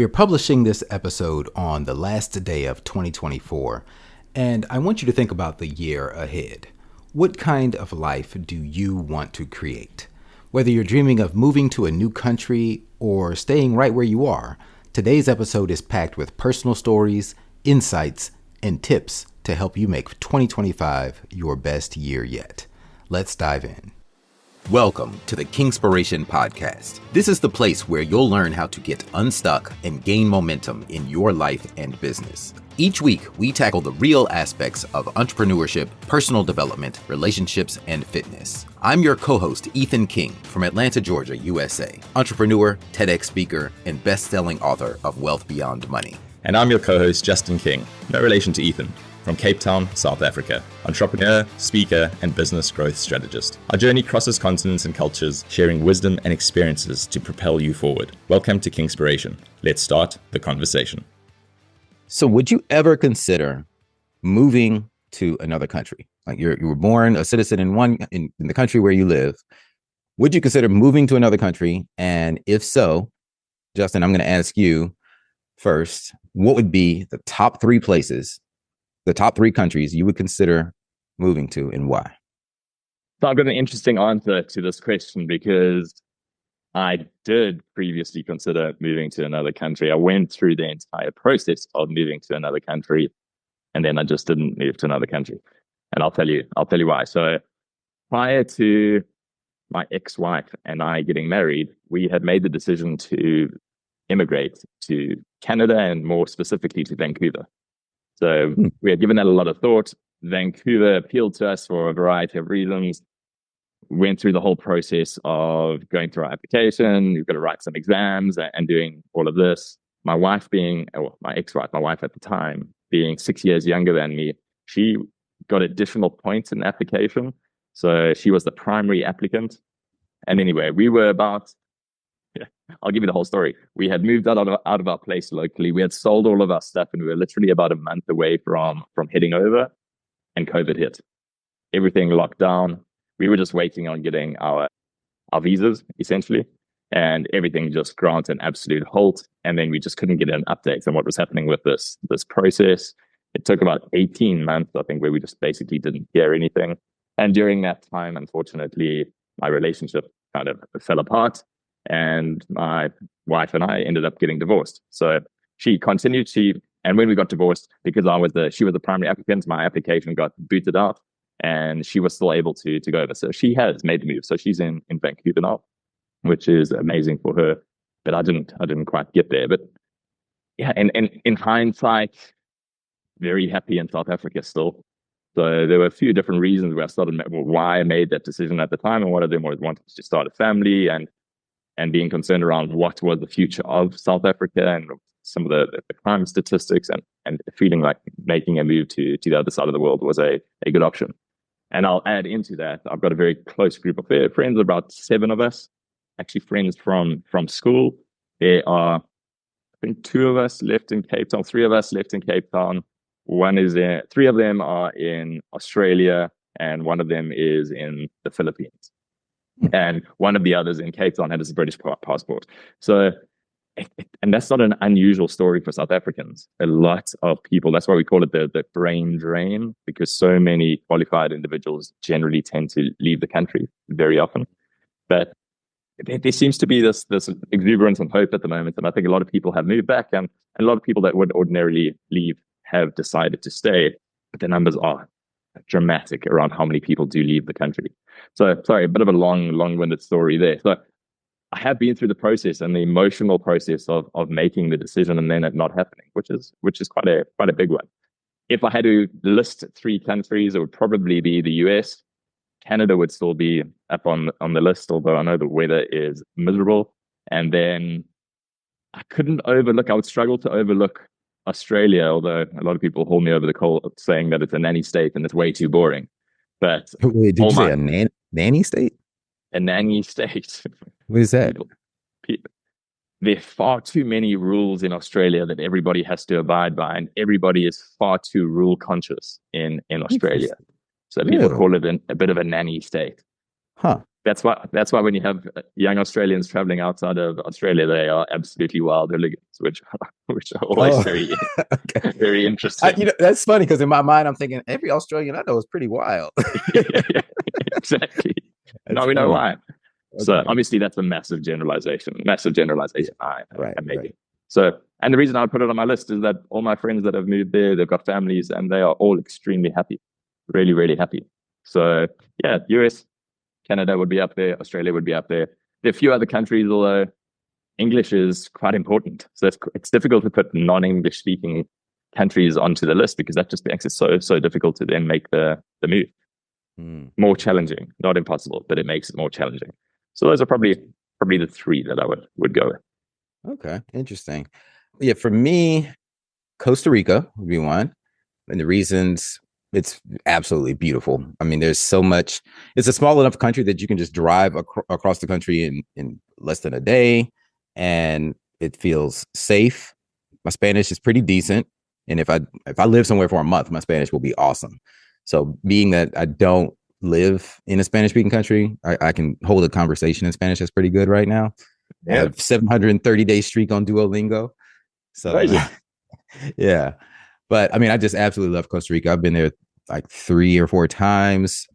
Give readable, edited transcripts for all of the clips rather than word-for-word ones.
We are publishing this episode on the last day of 2024, and I want you to think about the year ahead. What kind of life do you want to create? Whether you're dreaming of moving to a new country or staying right where you are, today's episode is packed with personal stories, insights, and tips to help you make 2025 your best year yet. Let's dive in. Welcome to the Kingspiration Podcast. This is the place where you'll learn how to get unstuck and gain momentum in your life and business. Each week, we tackle the real aspects of entrepreneurship, personal development, relationships, and fitness. I'm your co-host, Ethan King, from Atlanta, Georgia, USA, entrepreneur, TEDx speaker, and best-selling author of Wealth Beyond Money. And I'm your co-host, Justin King, no relation to Ethan, from Cape Town, South Africa, entrepreneur, speaker, and business growth strategist. Our journey crosses continents and cultures, sharing wisdom and experiences to propel you forward. Welcome to Kingspiration. Let's start the conversation. So would you ever consider moving to another country? Like you were born a citizen in the country where you live. Would you consider moving to another country? And if so, Justin, I'm going to ask you first, what would be the top three places, the top three countries you would consider moving to, and why? So I've got an interesting answer to this question because I did previously consider moving to another country. I went through the entire process of moving to another country, and then I just didn't move to another country. And I'll tell you why. So prior to my ex-wife and I getting married, we had made the decision to immigrate to Canada and more specifically to Vancouver. So we had given that a lot of thought. Vancouver appealed to us for a variety of reasons. Went through the whole process of going through our application. You've got to write some exams and doing all of this. My wife my ex-wife, my wife at the time, being 6 years younger than me, she got additional points in the application. So she was the primary applicant. And anyway, we were I'll give you the whole story. We had moved out of our place locally. We had sold all of our stuff and we were literally about a month away from heading over, and COVID hit. Everything locked down. We were just waiting on getting our visas, essentially, and everything just granted an absolute halt. And then we just couldn't get an update on what was happening with this process. It took about 18 months, I think, where we just basically didn't hear anything. And during that time, unfortunately, my relationship kind of fell apart. And my wife and I ended up getting divorced. So she continued, and when we got divorced, because she was the primary applicant, my application got booted out and she was still able to go over. So she has made the move. So she's in Vancouver now, which is amazing for her. But I didn't quite get there. But yeah, and in hindsight, very happy in South Africa still. So there were a few different reasons why I made that decision at the time. And one of them was wanting to start a family and being concerned around what was the future of South Africa and some of the crime statistics and feeling like making a move to the other side of the world was a good option. And I'll add into that, I've got a very close group of friends, about 7 of us, actually friends from school. There are, I think, 2 of us left in Cape Town, 3 of us left in Cape Town. 3 of them are in Australia and 1 of them is in the Philippines. And one of the others in Cape Town had a British passport. So, and that's not an unusual story for South Africans. A lot of people, that's why we call it the brain drain, because so many qualified individuals generally tend to leave the country very often. But there seems to be this exuberance and hope at the moment. And I think a lot of people have moved back, and a lot of people that would ordinarily leave have decided to stay. But the numbers are dramatic around how many people do leave the country. So, sorry, a bit of a long-winded story there. So I have been through the process and the emotional process of making the decision and then it not happening, which is quite a big one. If I had to list 3 countries, it would probably be the US. Canada would still be up on the list, although I know the weather is miserable. And then I would struggle to overlook Australia, although a lot of people hold me over the coal saying that it's a nanny state and it's way too boring. But wait, did you say a nanny state? A nanny state. What is that? There are far too many rules in Australia that everybody has to abide by, and everybody is far too rule conscious in Australia. So people call it a bit of a nanny state. Huh. That's why when you have young Australians traveling outside of Australia, they are absolutely wild hooligans, which are always Oh, very okay. very interesting. That's funny because in my mind, I'm thinking every Australian I know is pretty wild. Yeah, exactly. That's Now we know funny. why. So Okay. obviously that's a massive generalization. Massive Yeah. generalization Right. I'm Right. making. So, and the reason I put it on my list is that all my friends that have moved there, they've got families and they are all extremely happy. Really, really happy. So yeah, US, Canada would be up there, Australia would be up there. There are a few other countries, although English is quite important. So it's difficult to put non-English speaking countries onto the list because that just makes it so difficult to then make the move. Hmm. More challenging, not impossible, but it makes it more challenging. So those are probably the three that I would go with. Okay. Interesting. Yeah. For me, Costa Rica would be one. And the reasons, it's absolutely beautiful. I mean, there's so much. It's a small enough country that you can just drive across the country in less than a day, and it feels safe. My Spanish is pretty decent, and if I live somewhere for a month, my Spanish will be awesome. So, being that I don't live in a Spanish speaking country, I can hold a conversation in Spanish. That's pretty good right now. I Yeah, have 730-day streak on Duolingo. So, amazing. yeah. But I mean, I just absolutely love Costa Rica. I've been there like 3 or 4 times,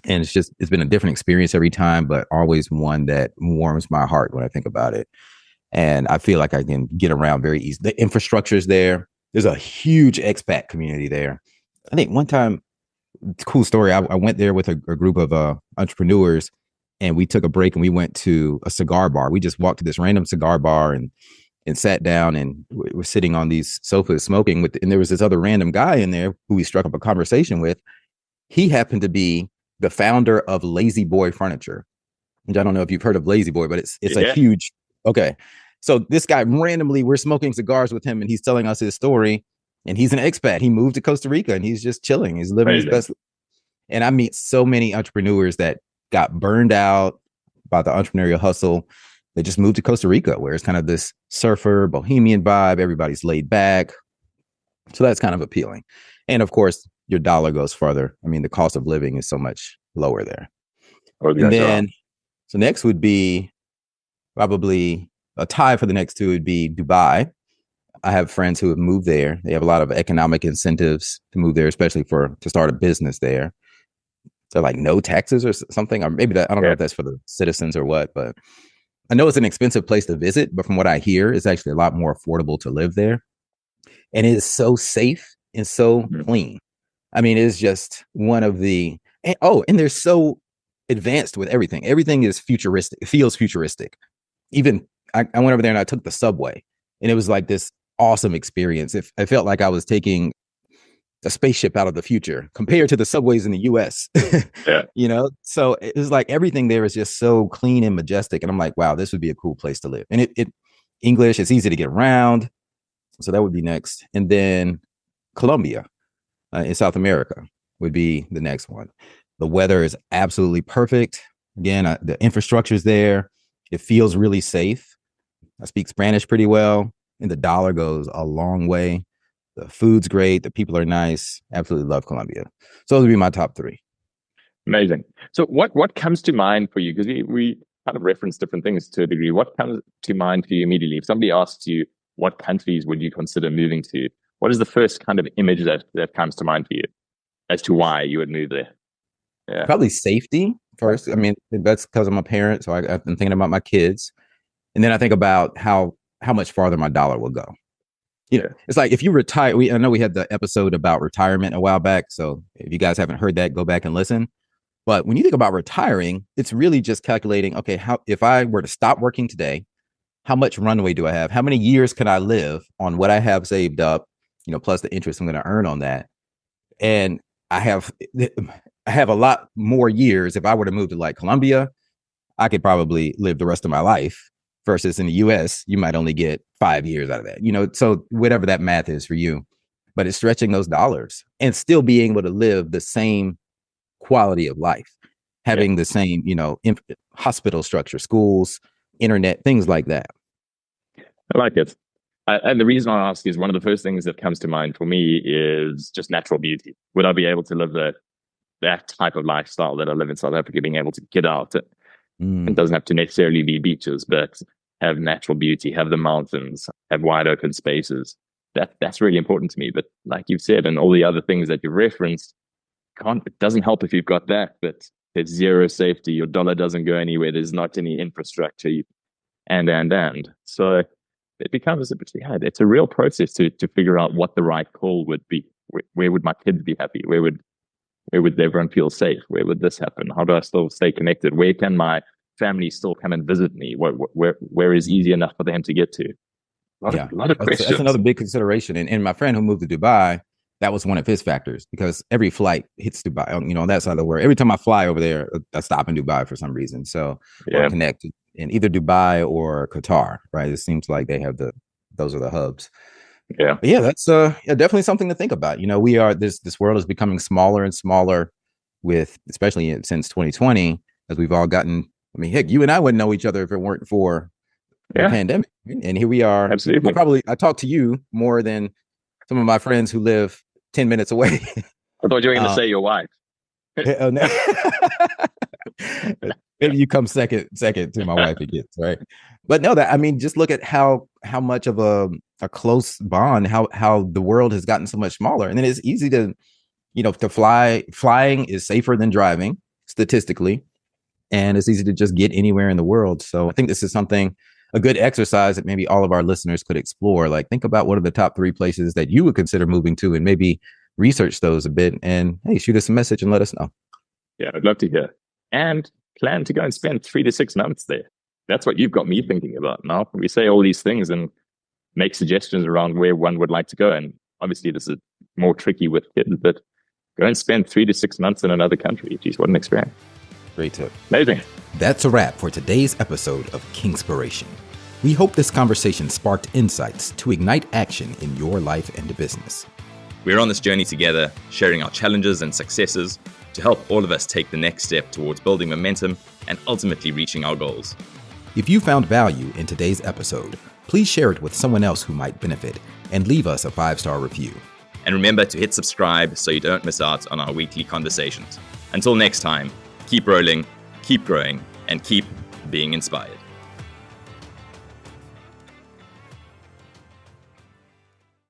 and it's been a different experience every time, but always one that warms my heart when I think about it. And I feel like I can get around very easy. The infrastructure is there. There's a huge expat community there. I think one time, cool story. I went there with a group of entrepreneurs, and we took a break and we went to a cigar bar. We just walked to this random cigar bar and sat down and we're sitting on these sofas smoking with, and there was this other random guy in there who we struck up a conversation with. He happened to be the founder of Lazy Boy Furniture. And I don't know if you've heard of Lazy Boy, but it's a Yeah, huge, okay. So this guy randomly, we're smoking cigars with him and he's telling us his story, and he's an expat. He moved to Costa Rica and he's just chilling. He's living his amazing. best. And I meet so many entrepreneurs that got burned out by the entrepreneurial hustle. They just moved to Costa Rica, where it's kind of this surfer, bohemian vibe. Everybody's laid back. So that's kind of appealing. And of course, your dollar goes further. I mean, the cost of living is so much lower there. Or the And guys are then, so next would be probably a tie for the next two would be Dubai. I have friends who have moved there. They have a lot of economic incentives to move there, especially to start a business there. They're like no taxes or something, or maybe that, I don't know yeah, if that's for the citizens or what, but I know it's an expensive place to visit. But from what I hear, it's actually a lot more affordable to live there, and it is so safe and so mm, clean. I mean, it's just one of the and they're so advanced with everything. Everything is futuristic. It feels futuristic. Even I went over there and I took the subway, and it was like this awesome experience. I felt like I was taking a spaceship out of the future compared to the subways in the US. yeah. So it was like everything there is just so clean and majestic. And I'm like, wow, this would be a cool place to live. And it English, it's easy to get around. So that would be next. And then Colombia in South America would be the next one. The weather is absolutely perfect. Again, the infrastructure is there. It feels really safe. I speak Spanish pretty well, and the dollar goes a long way. The food's great. The people are nice. Absolutely love Colombia. So those would be my top three. Amazing. So what comes to mind for you? Because we kind of reference different things to a degree. What comes to mind for you immediately? If somebody asks you what countries would you consider moving to, what is the first kind of image that comes to mind for you as to why you would move there? Yeah. Probably safety first. I mean, that's because I'm a parent, so I've been thinking about my kids, and then I think about how much farther my dollar will go. It's like if you retire. I know we had the episode about retirement a while back, so if you guys haven't heard that, go back and listen. But when you think about retiring, it's really just calculating, okay, how if I were to stop working today, how much runway do I have? How many years can I live on what I have saved up, plus the interest I'm going to earn on that? And I have I have a lot more years. If I were to move to like Colombia, I could probably live the rest of my life versus in the US, you might only get 5 years out of that, so whatever that math is for you, but it's stretching those dollars and still being able to live the same quality of life, Yeah. having the same, hospital structure, schools, internet, things like that. I like it. And the reason I ask is one of the first things that comes to mind for me is just natural beauty. Would I be able to live that type of lifestyle that I live in South Africa, being able to get out It doesn't have to necessarily be beaches, but have natural beauty, have the mountains, have wide open spaces. That's really important to me. But like you've said, and all the other things that you've referenced, it doesn't help if you've got that, but there's zero safety. Your dollar doesn't go anywhere. There's not any infrastructure, and. So it becomes it's a real process to figure out what the right call would be. Where would my kids be happy? Where would everyone feel safe? Where would this happen? How do I still stay connected? Where can my family still come and visit me? Where is easy enough for them to get to? A lot of questions. That's another big consideration. And my friend who moved to Dubai, that was one of his factors, because every flight hits Dubai, on that side of the world. Every time I fly over there, I stop in Dubai for some reason. So we're connected in either Dubai or Qatar, right? It seems like they have those are the hubs. Yeah. But yeah, that's definitely something to think about. We are this world is becoming smaller and smaller, with especially since 2020, as we've all gotten. I mean, heck, you and I wouldn't know each other if it weren't for the pandemic. And here we are. Absolutely. I talk to you more than some of my friends who live 10 minutes away. I thought you were going to say your wife. Maybe you come second to my wife, it gets, right? But no, just look at how much of a close bond, how the world has gotten so much smaller. And then it's easy to fly. Flying is safer than driving statistically, and it's easy to just get anywhere in the world. So I think this is a good exercise that maybe all of our listeners could explore. Like, think about what are the top 3 places that you would consider moving to, and maybe research those a bit, and hey, shoot us a message and let us know. Yeah, I'd love to hear. And plan to go and spend 3 to 6 months there. That's what you've got me thinking about now. We say all these things and make suggestions around where one would like to go. And obviously this is more tricky with kids, but go and spend 3 to 6 months in another country. Geez, what an experience. Great tip. Amazing. That's a wrap for today's episode of Kingspiration. We hope this conversation sparked insights to ignite action in your life and business. We're on this journey together, sharing our challenges and successes to help all of us take the next step towards building momentum and ultimately reaching our goals. If you found value in today's episode, please share it with someone else who might benefit and leave us a 5-star review. And remember to hit subscribe so you don't miss out on our weekly conversations. Until next time, keep rolling, keep growing, and keep being inspired.